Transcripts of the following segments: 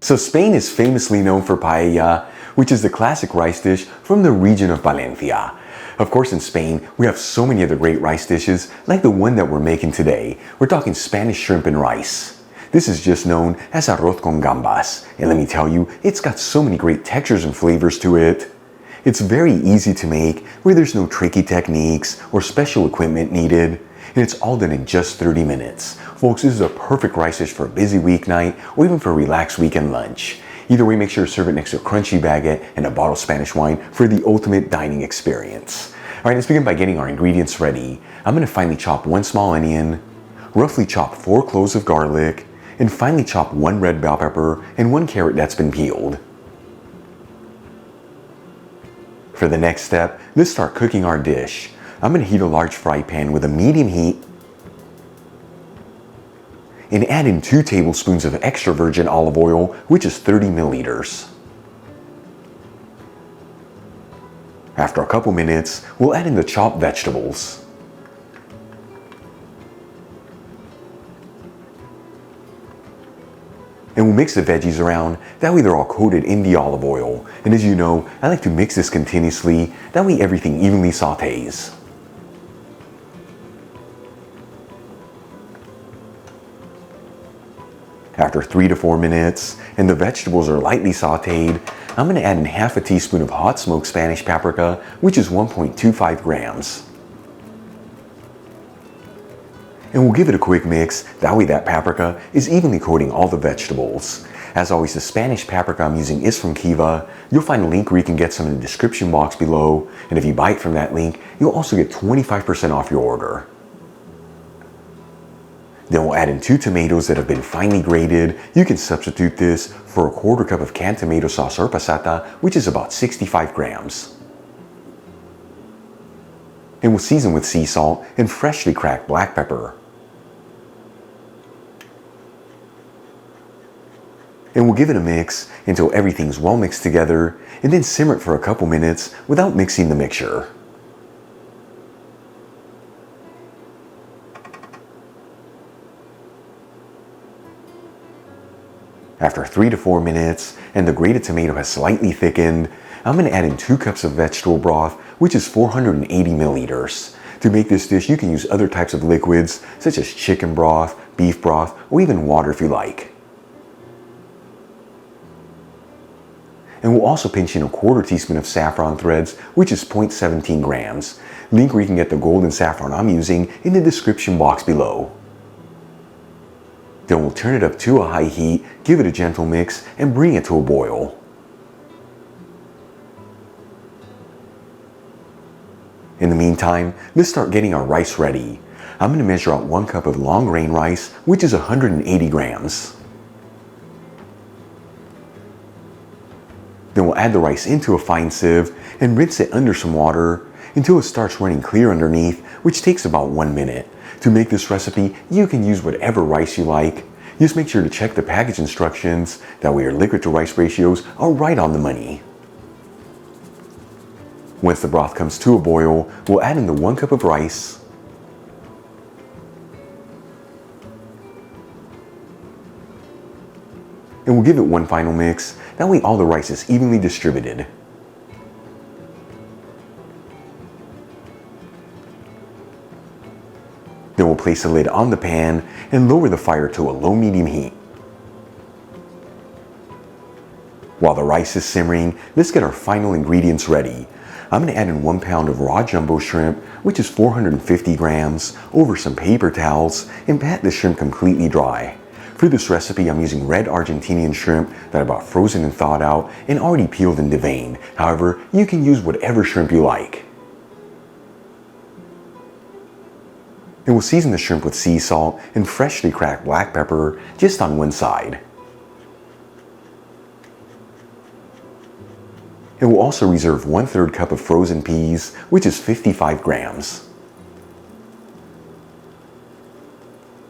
So Spain is famously known for paella, which is the classic rice dish from the region of Valencia. Of course, in Spain, we have so many other great rice dishes, like the one that we're making today. We're talking Spanish shrimp and rice. This is just known as Arroz con Gambas, and let me tell you, it's got so many great textures and flavors to it. It's very easy to make, where there's no tricky techniques or special equipment needed, and it's all done in just 30 minutes. Folks, this is a perfect rice dish for a busy weeknight or even for a relaxed weekend lunch. Either way, make sure to serve it next to a crunchy baguette and a bottle of Spanish wine for the ultimate dining experience. Alright, let's begin by getting our ingredients ready. I'm going to finely chop 1 small onion, roughly chop 4 cloves of garlic, and finely chop 1 red bell pepper and 1 carrot that's been peeled. For the next step, let's start cooking our dish. I'm going to heat a large fry pan with a medium heat and add in 2 tablespoons of extra virgin olive oil, which is 30 milliliters. After a couple minutes, we'll add in the chopped vegetables. And we'll mix the veggies around, that way they're all coated in the olive oil. And as you know, I like to mix this continuously, that way everything evenly sautés. After 3 to 4 minutes, and the vegetables are lightly sautéed, I'm going to add in half a teaspoon of hot smoked Spanish paprika, which is 1.25 grams. And we'll give it a quick mix, that way that paprika is evenly coating all the vegetables. As always, the Spanish paprika I'm using is from Kiva. You'll find a link where you can get some in the description box below, and if you buy it from that link, you'll also get 25% off your order. Then we'll add in 2 tomatoes that have been finely grated. You can substitute this for a 1/4 cup of canned tomato sauce or passata, which is about 65 grams. And we'll season with sea salt and freshly cracked black pepper. And we'll give it a mix until everything's well mixed together, and then simmer it for a couple minutes without mixing the mixture. After 3 to 4 minutes, and the grated tomato has slightly thickened, I'm going to add in 2 cups of vegetable broth, which is 480 milliliters. To make this dish, you can use other types of liquids, such as chicken broth, beef broth, or even water if you like. And we'll also pinch in a 1/4 teaspoon of saffron threads, which is 0.17 grams. Link where you can get the golden saffron I'm using in the description box below. Then we'll turn it up to a high heat, give it a gentle mix, and bring it to a boil. In the meantime, let's start getting our rice ready. I'm going to measure out 1 cup of long grain rice, which is 180 grams. Then we'll add the rice into a fine sieve and rinse it under some water until it starts running clear underneath, which takes about 1 minute. To make this recipe, you can use whatever rice you like. Just make sure to check the package instructions, that way your liquid to rice ratios are right on the money. Once the broth comes to a boil, we'll add in the 1 cup of rice, and we'll give it one final mix, that way all the rice is evenly distributed. Then we'll place the lid on the pan and lower the fire to a low-medium heat. While the rice is simmering, let's get our final ingredients ready. I'm going to add in 1 pound of raw jumbo shrimp, which is 450 grams, over some paper towels, and pat the shrimp completely dry. For this recipe, I'm using red Argentinian shrimp that I bought frozen and thawed out and already peeled and deveined. However, you can use whatever shrimp you like. And we'll season the shrimp with sea salt and freshly cracked black pepper just on one side. And we'll also reserve 1/3 cup of frozen peas, which is 55 grams.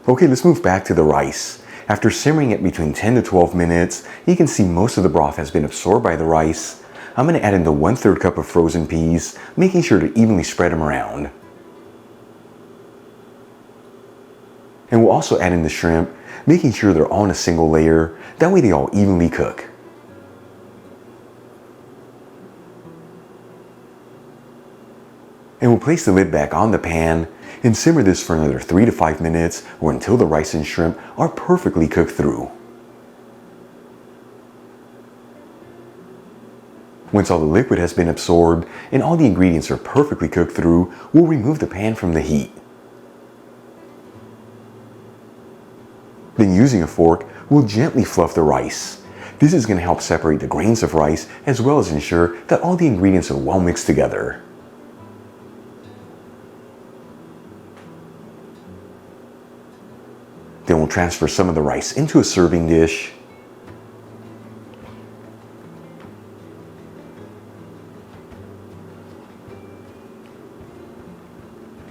Okay, let's move back to the rice. After simmering it between 10 to 12 minutes, you can see most of the broth has been absorbed by the rice. I'm going to add in the 1/3 cup of frozen peas, making sure to evenly spread them around. And we'll also add in the shrimp. making sure they're all in a single layer. That way they all evenly cook. And we'll place the lid back on the pan and simmer this for another 3 to 5 minutes or until the rice and shrimp are perfectly cooked through. Once all the liquid has been absorbed and all the ingredients are perfectly cooked through, we'll remove the pan from the heat. Then using a fork, we'll gently fluff the rice. This is going to help separate the grains of rice as well as ensure that all the ingredients are well mixed together. Then we'll transfer some of the rice into a serving dish.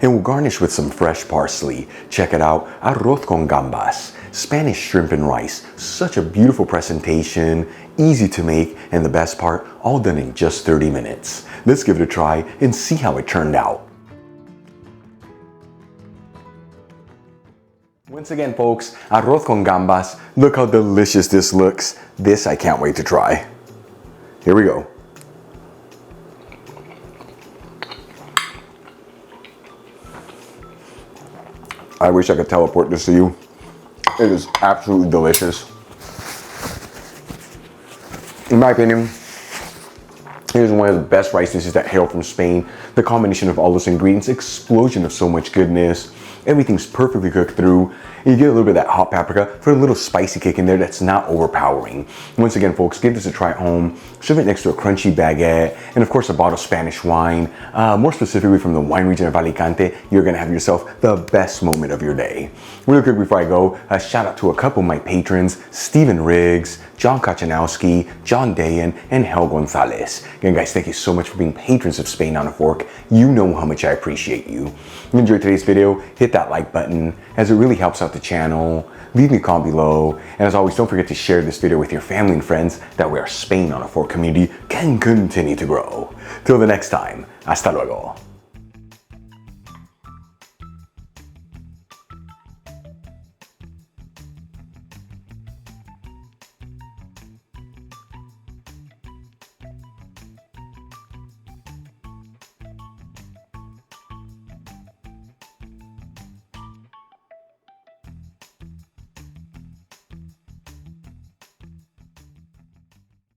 And we'll garnish with some fresh parsley. Check it out, Arroz con Gambas, Spanish shrimp and rice. Such a beautiful presentation, easy to make, and the best part, all done in just 30 minutes. Let's give it a try and see how it turned out. Once again, folks, Arroz con Gambas. Look how delicious this looks. This I can't wait to try. Here we go. I wish I could teleport this to you. It is absolutely delicious. In my opinion, it is one of the best rice dishes that hail from Spain. The combination of all those ingredients, explosion of so much goodness. Everything's perfectly cooked through. And you get a little bit of that hot paprika for a little spicy kick in there that's not overpowering. Once again, folks, give this a try at home. Serve it next to a crunchy baguette. And of course, a bottle of Spanish wine. More specifically from the wine region of Alicante, you're going to have yourself the best moment of your day. Real quick before I go, a shout out to a couple of my patrons, Stephen Riggs, John Kachanowski, John Dayan, and Hel Gonzalez. Again, guys, thank you so much for being patrons of Spain on a Fork. You know how much I appreciate you. If you enjoyed today's video, hit that like button as it really helps out the channel. Leave me a comment below. And as always, don't forget to share this video with your family and friends. That way our Spain on a Fork community can continue to grow. Till the next time, hasta luego.